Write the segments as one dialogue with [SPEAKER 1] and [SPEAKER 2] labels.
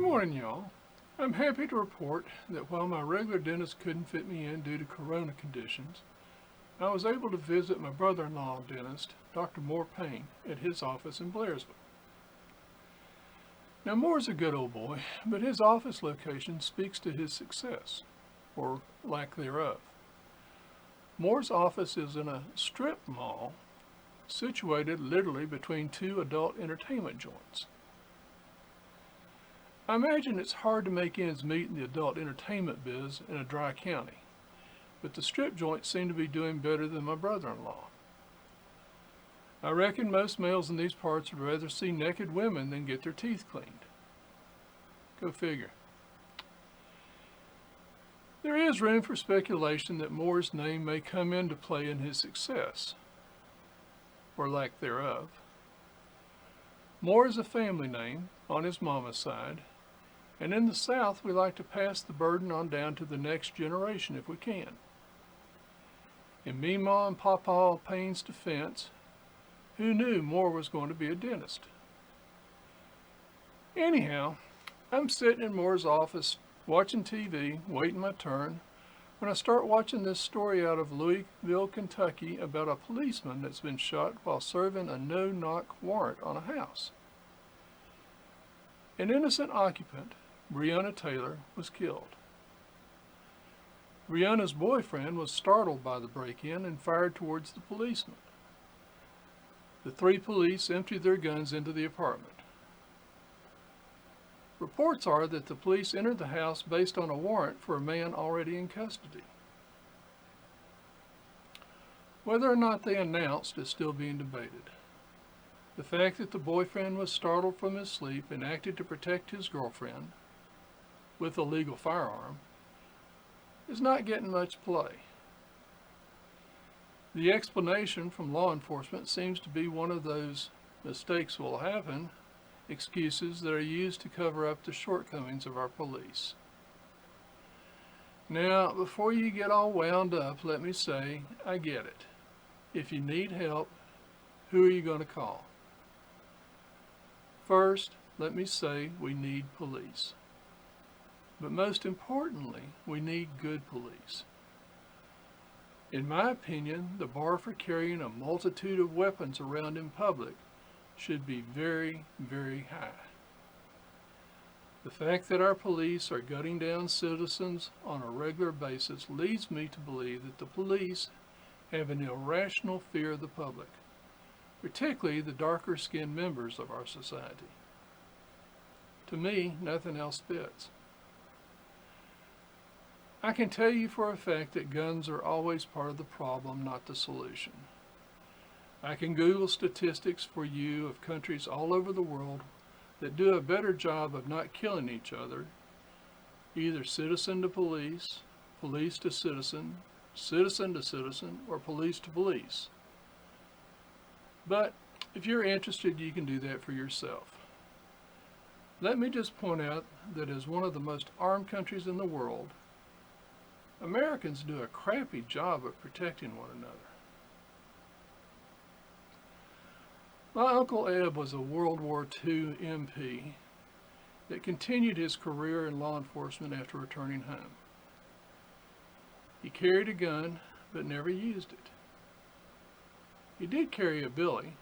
[SPEAKER 1] Good morning, y'all. I'm happy to report that while my regular dentist couldn't fit me in due to corona conditions, I was able to visit my brother-in-law dentist, Dr. Moore Payne, at his office in Blairsville. Now, Moore's a good old boy, but his office location speaks to his success, or lack thereof. Moore's office is in a strip mall situated literally between two adult entertainment joints. I imagine it's hard to make ends meet in the adult entertainment biz in a dry county, but the strip joints seem to be doing better than my brother-in-law. I reckon most males in these parts would rather see naked women than get their teeth cleaned. Go figure. There is room for speculation that Moore's name may come into play in his success, or lack thereof. Moore is a family name on his mama's side, and in the South we like to pass the burden on down to the next generation if we can. In Meemaw and Pawpaw Payne's defense, who knew Moore was going to be a dentist? Anyhow, I'm sitting in Moore's office watching TV, waiting my turn, when I start watching this story out of Louisville, Kentucky about a policeman that's been shot while serving a no-knock warrant on a house. An innocent occupant, Breonna Taylor, was killed. Breonna's boyfriend was startled by the break-in and fired towards the policeman. The three police emptied their guns into the apartment. Reports are that the police entered the house based on a warrant for a man already in custody. Whether or not they announced is still being debated. The fact that the boyfriend was startled from his sleep and acted to protect his girlfriend with a legal firearm is not getting much play. The explanation from law enforcement seems to be one of those mistakes will happen excuses that are used to cover up the shortcomings of our police. Now, before you get all wound up, let me say, I get it. If you need help, who are you going to call? First, let me say we need police. But most importantly, we need good police. In my opinion, the bar for carrying a multitude of weapons around in public should be very, very high. The fact that our police are gutting down citizens on a regular basis leads me to believe that the police have an irrational fear of the public, particularly the darker-skinned members of our society. To me, nothing else fits. I can tell you for a fact that guns are always part of the problem, not the solution. I can Google statistics for you of countries all over the world that do a better job of not killing each other, either citizen to police, police to citizen, citizen to citizen, or police to police. But if you're interested, you can do that for yourself. Let me just point out that as one of the most armed countries in the world, Americans do a crappy job of protecting one another. My Uncle Eb was a World War II MP that continued his career in law enforcement after returning home. He carried a gun, but never used it. He did carry a billy,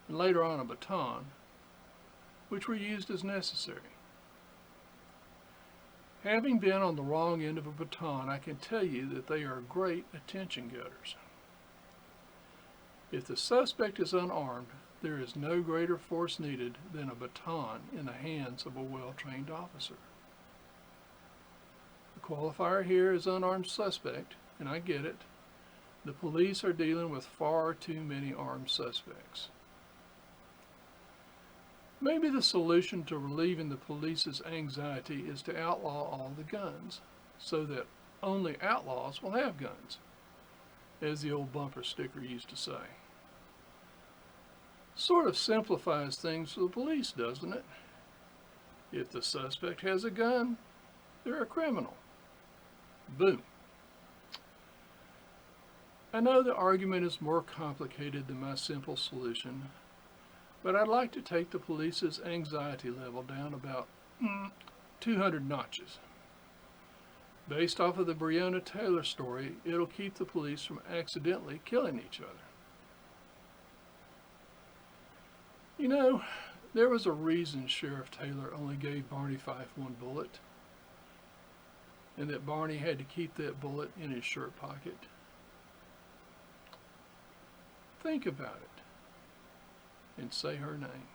[SPEAKER 1] and later on a baton, which were used as necessary. Having been on the wrong end of a baton, I can tell you that they are great attention getters. If the suspect is unarmed, there is no greater force needed than a baton in the hands of a well-trained officer. The qualifier here is unarmed suspect, and I get it. The police are dealing with far too many armed suspects. Maybe the solution to relieving the police's anxiety is to outlaw all the guns, so that only outlaws will have guns, as the old bumper sticker used to say. Sort of simplifies things for the police, doesn't it? If the suspect has a gun, they're a criminal. Boom. I know the argument is more complicated than my simple solution, but I'd like to take the police's anxiety level down about 200 notches. Based off of the Breonna Taylor story, it'll keep the police from accidentally killing each other. You know, there was a reason Sheriff Taylor only gave Barney Fife one bullet, and that Barney had to keep that bullet in his shirt pocket. Think about it and say her name.